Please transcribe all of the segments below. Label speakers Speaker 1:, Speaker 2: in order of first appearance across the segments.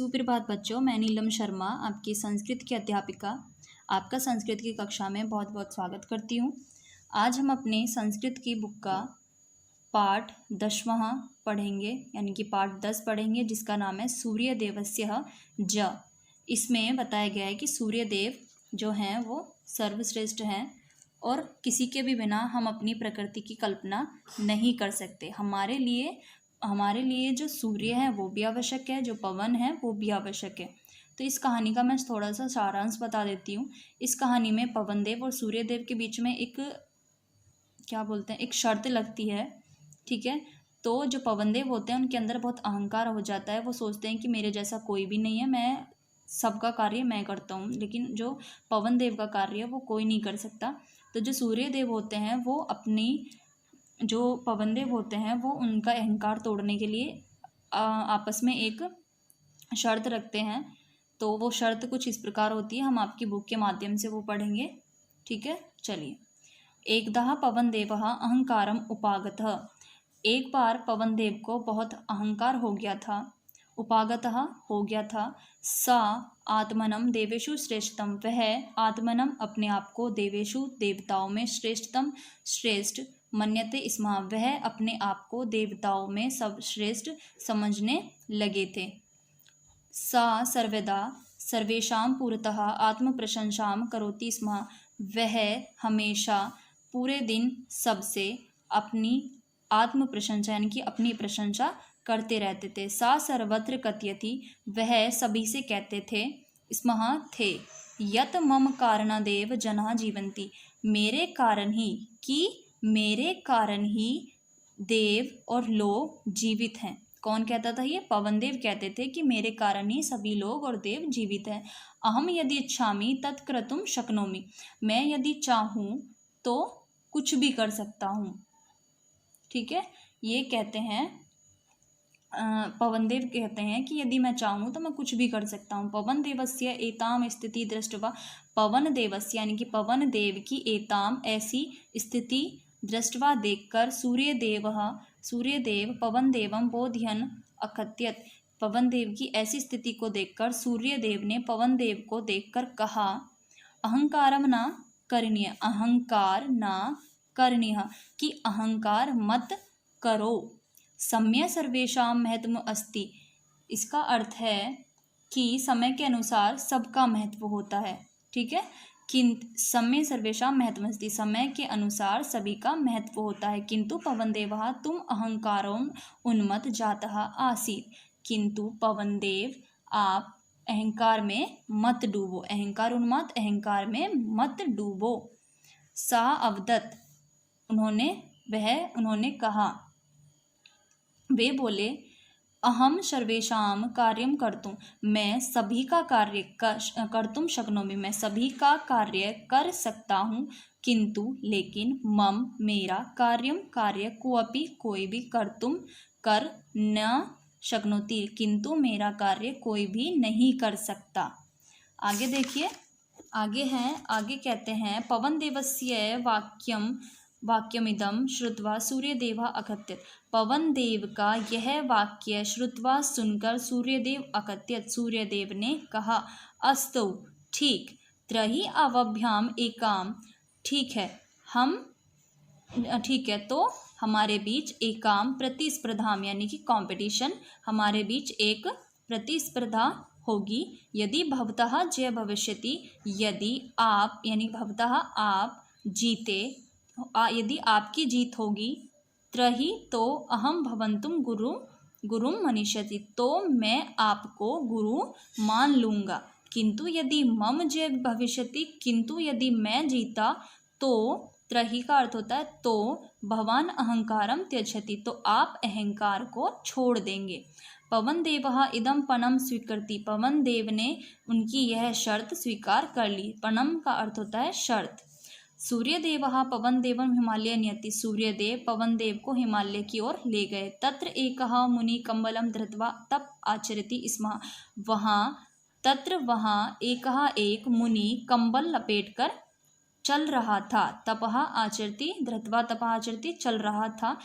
Speaker 1: सुप्रभात बच्चों, मैं नीलम शर्मा आपकी संस्कृत की अध्यापिका आपका संस्कृत की कक्षा में बहुत बहुत स्वागत करती हूँ। आज हम अपने संस्कृत की बुक का पाठ 10वां पढ़ेंगे, यानी कि पाठ 10 पढ़ेंगे, जिसका नाम है सूर्य देवस्य ज। इसमें बताया गया है कि सूर्य देव जो हैं वो सर्वश्रेष्ठ हैं और किसी के भी बिना हम अपनी प्रकृति की कल्पना नहीं कर सकते। हमारे लिए जो सूर्य है वो भी आवश्यक है, जो पवन है वो भी आवश्यक है। तो इस कहानी का मैं थोड़ा सा सारांश बता देती हूँ। इस कहानी में पवन देव और सूर्य देव के बीच में एक एक शर्त लगती है, ठीक है। तो जो पवन देव होते हैं उनके अंदर बहुत अहंकार हो जाता है। वो सोचते हैं कि मेरे जैसा कोई भी नहीं है, मैं सबका कार्य मैं करता हूँ, लेकिन जो पवन देव का कार्य है वो कोई नहीं कर सकता। तो जो सूर्य देव होते हैं वो जो पवन देव होते हैं वो उनका अहंकार तोड़ने के लिए आपस में एक शर्त रखते हैं। तो वो शर्त कुछ इस प्रकार होती है, हम आपकी बुक के माध्यम से वो पढ़ेंगे, ठीक है। चलिए। एकदा पवन देव अहंकारम उपागतः। एक बार पवन देव को बहुत अहंकार हो गया था, उपागतः हो गया था। सा आत्मनम देवेशु श्रेष्ठतम, वह आत्मनम अपने आप को देवेशु देवताओं में श्रेष्ठतम श्रेष्ठ मन्यते स्म, वह अपने आप को देवताओं में सब श्रेष्ठ समझने लगे थे। सा सर्वदा सर्वेषां पुरतः आत्म प्रशंसा करोति स्म, वह हमेशा पूरे दिन सबसे अपनी आत्म प्रशंसा यानी कि अपनी प्रशंसा करते रहते थे। सा सर्वत्र कथयति, वह सभी से कहते थे, स्मः थे, यत मम कारणादेव जना जीवन्ति, मेरे कारण ही देव और लोग जीवित हैं। कौन कहता था? ये पवन देव कहते थे कि मेरे कारण ही सभी लोग और देव जीवित हैं। अहम यदि इच्छामि तत्क्रतुम शक्नोमि, मैं यदि चाहूँ तो कुछ भी कर सकता हूँ, ठीक है। ये कहते हैं पवन देव कहते हैं कि यदि मैं चाहूँ तो मैं कुछ भी कर सकता हूँ। पवन देवस्य एताम स्थिति दृष्टवा, पवन देवस्य यानी कि पवन देव की एताम ऐसी स्थिति दृष्टवा देखकर सूर्यदेव पवन देवम बोध्यन अकथयत, पवन देव की ऐसी स्थिति को देखकर सूर्यदेव ने पवन देव को देखकर कहा, अहंकारम ना करणीय, अहंकार ना करणीय, कि अहंकार मत करो। समय सर्वेषां महत्व अस्ति, इसका अर्थ है कि समय के अनुसार सबका महत्व होता है, ठीक है। समय सर्वेषां महत्व अस्ति, समय के अनुसार सभी का महत्व होता है। किंतु पवन देवः तुम अहंकारों उन्मत्त जातः आसीत्, किंतु पवन देव आप अहंकार में मत डूबो, अहंकार उन्मत्त, अहंकार में मत डूबो। सा अवदत, उन्होंने कहा, वे बोले, अहम सर्वेषां कार्यं कर्तुं, मैं सभी का कार्य कर्तुं शक्नोमि, मैं सभी का कार्य कर सकता हूँ। किंतु लेकिन मम मेरा कार्य कोऽपि कोई भी कर न शक्नोति, किंतु मेरा कार्य कोई भी नहीं कर सकता। आगे देखिए, आगे कहते हैं, पवन देवस्य वाक्यमिदं श्रुत्वा सूर्यदेवः अकथयत्, पवन देव का यह वाक्य श्रुत्वा सुनकर सूर्यदेव अकथयत्, सूर्यदेव ने कहा, अस्तु ठीक, त्रयी आवभ्याम एकाम, ठीक है, तो हमारे बीच एकाम प्रतिस्पर्धाम यानी कि कंपटीशन, हमारे बीच एक प्रतिस्पर्धा होगी। यदि भवतः जय भविष्यति, यदि आप यानी भवतः आप जीते, यदि आपकी जीत होगी, त्रही तो अहम भवंतुम गुरुम मनिष्यति, तो मैं आपको गुरु मान लूँगा। किंतु यदि मम जय भविष्यति, किंतु यदि मैं जीता, तो त्रही का अर्थ होता है तो भवान अहंकारम त्यजति, तो आप अहंकार को छोड़ देंगे। पवन देवः इदम पणम स्वीकृति, पवन देव ने उनकी यह शर्त स्वीकार कर ली। पणम का अर्थ होता है शर्त। सूर्यदेवः पवन देवम हिमालय नियति, सूर्यदेव पवन देव को हिमालय की ओर ले गए। तत्र एकः मुनि कम्बलम धृत्वा तप आचरति स्म, वहाँ एक मुनि कंबल लपेटकर चल रहा था। तपः आचरति धृत्वा, तपः आचरति चल रहा था।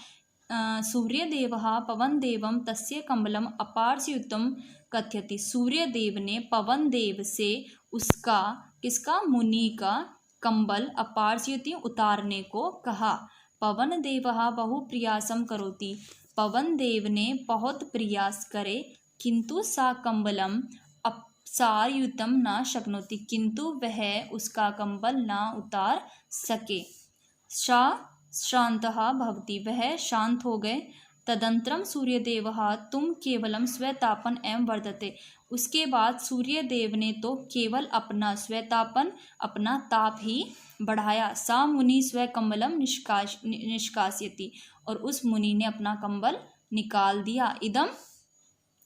Speaker 1: सूर्यदेवः पवन देवम तस्य कम्बलम अपार्श्वयुक्तं कथयति। सूर्य देव ने पवन देव से उसका किसका मुनि का कंबल अपार्जयति उतारने को कहा। पवन देवः बहु प्रयासम करोति। पवन देव ने बहुत प्रयास करे, किंतु सा कंबलम अपसारयुतम न शक्नोति, किंतु वह उसका कंबल ना उतार सके। सा शांतः भवति, वह शांत हो गए। तदंतरम सूर्यदेवः तुम केवलम स्वतापन एवं वर्धते। उसके बाद सूर्यदेव ने तो केवल अपना स्वतापन, अपना ताप ही बढ़ाया। सा मुनि स्व कंबलम निष्कासयति, और उस मुनि ने अपना कंबल निकाल दिया। इदम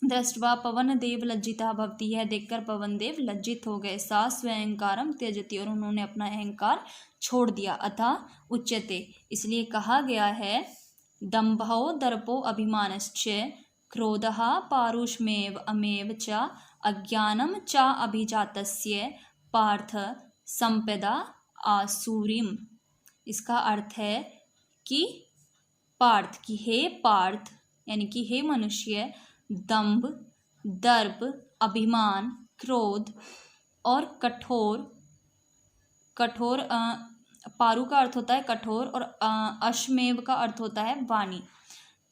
Speaker 1: दृष्ट्वा पवन देव लज्जितः भवति, यह देखकर पवन देव लज्जित हो गए। सा स्वअहंकारम त्यजति, और उन्होंने अपना अहंकार छोड़ दिया। अतः उच्यते, इसलिए कहा गया है, दंभो दर्पो अभिमानश्च क्रोधः पारुष्मेव अमेव च अज्ञानम च अभिजातस्य पार्थ संपदा आसुरीम। इसका अर्थ है कि पार्थ, कि हे पार्थ यानी कि हे मनुष्य, दंभ, दर्प, अभिमान, क्रोध और कठोर पारु का अर्थ होता है कठोर, और अश्मेव का अर्थ होता है वाणी।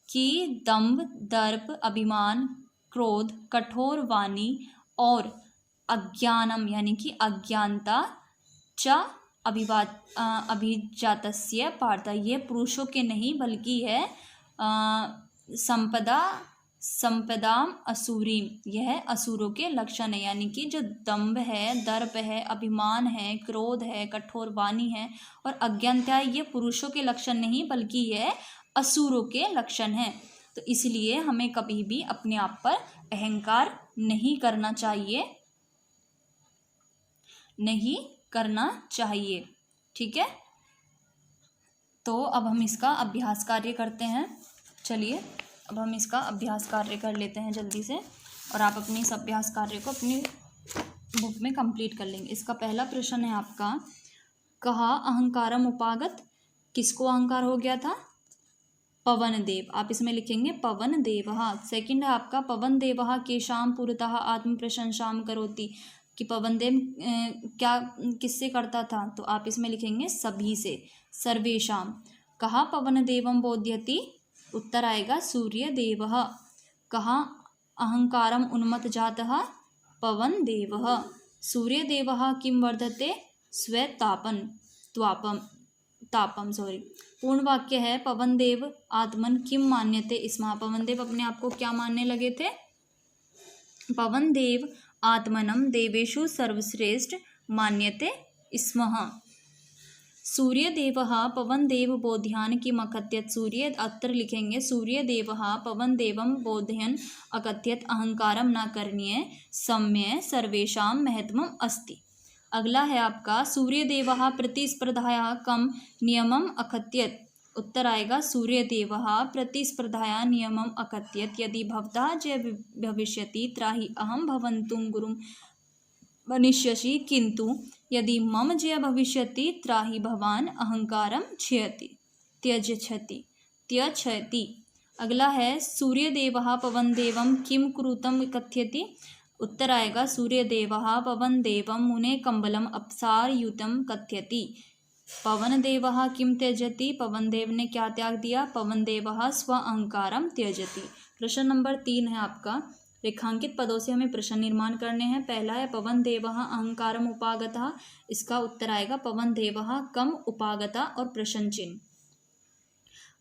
Speaker 1: कि दंभ, दर्प, अभिमान, क्रोध, कठोर वाणी और अज्ञानम यानी कि अज्ञानता, च अभिजातस्य पार्थ, ये पुरुषों के नहीं बल्कि है संपदाम असुरीम, यह असुरों के लक्षण है। यानी कि जो दंभ है, दर्प है, अभिमान है, क्रोध है, कठोर वाणी है और अज्ञानता है, ये पुरुषों के लक्षण नहीं बल्कि यह असुरों के लक्षण हैं। तो इसलिए हमें कभी भी अपने आप पर अहंकार नहीं करना चाहिए। ठीक है, तो अब हम इसका अभ्यास कार्य करते हैं। चलिए अब हम इसका अभ्यास कार्य कर लेते हैं जल्दी से, और आप अपनी इस अभ्यास कार्य को अपनी बुक में कंप्लीट कर लेंगे। इसका पहला प्रश्न है आपका, कहा अहंकारम उपागत, किसको अहंकार हो गया था? पवन देव। आप इसमें लिखेंगे पवन देवः। सेकंड है आपका, पवन देवः केशाम पुरतः आत्म प्रशंसाम करोति, कि पवन देव क्या किससे करता था? तो आप इसमें लिखेंगे सभी से, सर्वेशाम। कहा पवन देवम बोध्यति, उत्तर आएगा सूर्य देवः। कहा अहंकारम उन्मत्त जातः, पवन देवः। सूर्य देवः किम वर्धते, स्वतापन तापम पूर्ण वाक्य है, पवन देव आत्मन किम मान्यते स्म, पवन देव अपने आप को क्या मानने लगे थे? पवन देव आत्मनम देवेषु सर्वश्रेष्ठ मान्यते स्म। सूर्य देवः पवन देव बोध्यान किम अकथयत्, सूर्य उत्तर लिखेंगे सूर्य देवः पवन देवम बोधयन अकथयत् अहंकारम न करणीय सम्य सर्वेषां महत्वम अस्ति। अगला है आपका, सूर्य देवः प्रतिस्पर्धायाः कम नियमम अकथयत्, उत्तर आएगा सूर्य देवः प्रतिस्पर्धायाः नियमम अकथयत्, यदि भवतः जय भविष्यति त्राहि अहम भवन्तुम गुरुम मनिष्यसि, किंतु यदि मम जय भविष्यति त्राहि भवान अहंकारम त्यजति। अगला है, सूर्य देवः पवन देवम किम कुरुतम कथयति, उत्तर आएगा सूर्य देवः पवन देवम मुने कंबलम अपसारयुतम कथयति। पवन देवः किम त्यजति, पवन देव ने क्या त्याग दिया? पवन देवः स्व अहंकारम त्यजति। प्रश्न नंबर 3 है आपका, रेखांकित पदों से हमें प्रश्न निर्माण करने हैं। पहला है पवन देवः अहंकारम उपागतः, इसका उत्तर आएगा पवन देवः कम उपागता और प्रश्न चिन्ह।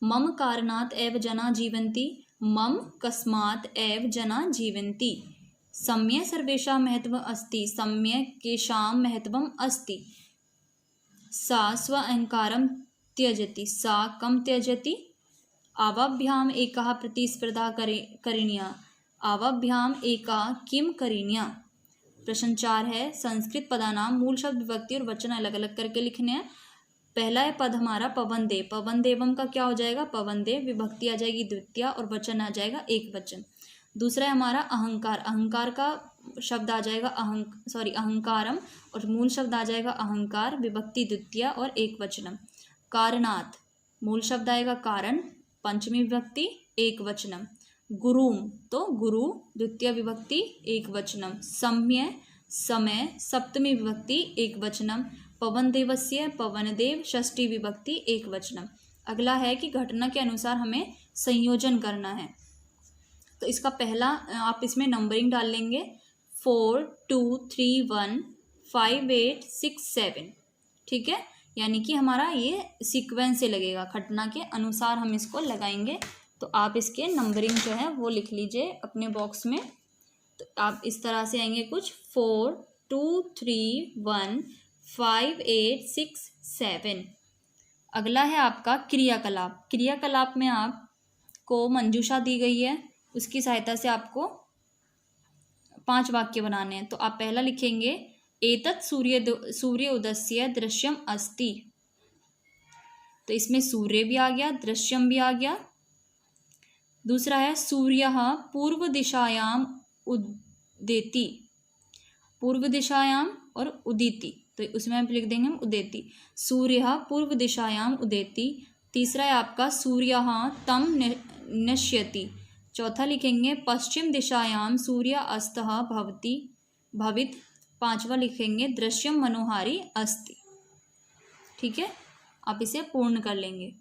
Speaker 1: मम कारणात् एव जना जीवन्ति, मम कस्मात् एव जना जीवन्ति। सम्य सर्वेषां महत्वम् अस्ति, सम्य केषां महत्वम् अस्ति। सा स्व अहंकारं त्यजति, सा कम त्यजति। आवाभ्याम एका प्रतिस्पर्धा करणीया, आवाभ्याम एका किम करणीया। प्रश्न 4 है, संस्कृत पदानाम मूल शब्द विभक्ति और वचन अलग अलग करके लिखने हैं। पहला है पद हमारा पवन देव, पवन देवम का क्या हो जाएगा? पवन देव, विभक्ति आ जाएगी द्वितीय और वचन आ जाएगा एक वचन। दूसरा है हमारा अहंकार, अहंकार का शब्द आ जाएगा अहंकारम, और मूल शब्द आ जाएगा अहंकार, विभक्ति द्वितीय और एक वचनम। कारणात्, मूल शब्द आएगा कारण, पंचमी विभक्ति एक वचनम। गुरुम तो गुरु द्वितीय विभक्ति एक वचनम, सम्य समय सप्तमी विभक्ति एक वचनम, पवन देवस्य पवनदेव षष्ठी विभक्ति एक वचनम। अगला है कि घटना के अनुसार हमें संयोजन करना है। तो इसका पहला आप इसमें नंबरिंग डाल लेंगे 4 2 3 1 5 8 6 7, ठीक है। यानी कि हमारा ये सीक्वेंस से लगेगा, घटना के अनुसार हम इसको लगाएंगे। तो आप इसके नंबरिंग जो है वो लिख लीजिए अपने बॉक्स में। तो आप इस तरह से आएंगे कुछ 4 2 3 1 5 8 6 7। अगला है आपका क्रियाकलाप। क्रियाकलाप में आपको मंजूषा दी गई है, उसकी सहायता से आपको 5 वाक्य बनाने हैं। तो आप पहला लिखेंगे एतत् सूर्य उदयस्य दृश्यम अस्ति। तो इसमें सूर्य भी आ गया, दृश्यम भी आ गया। दूसरा है सूर्यः पूर्व दिशायाम उदेति, पूर्व दिशायाम और उदिति, तो उसमें आप लिख देंगे हम उदेति। सूर्यः पूर्व दिशायाम उदेति। तीसरा है आपका सूर्यः तम नश्यति। चौथा लिखेंगे पश्चिम दिशायाम सूर्य अस्तः भवति भवित। पांचवा लिखेंगे दृश्यम मनोहारी अस्ति। ठीक है, आप इसे पूर्ण कर लेंगे।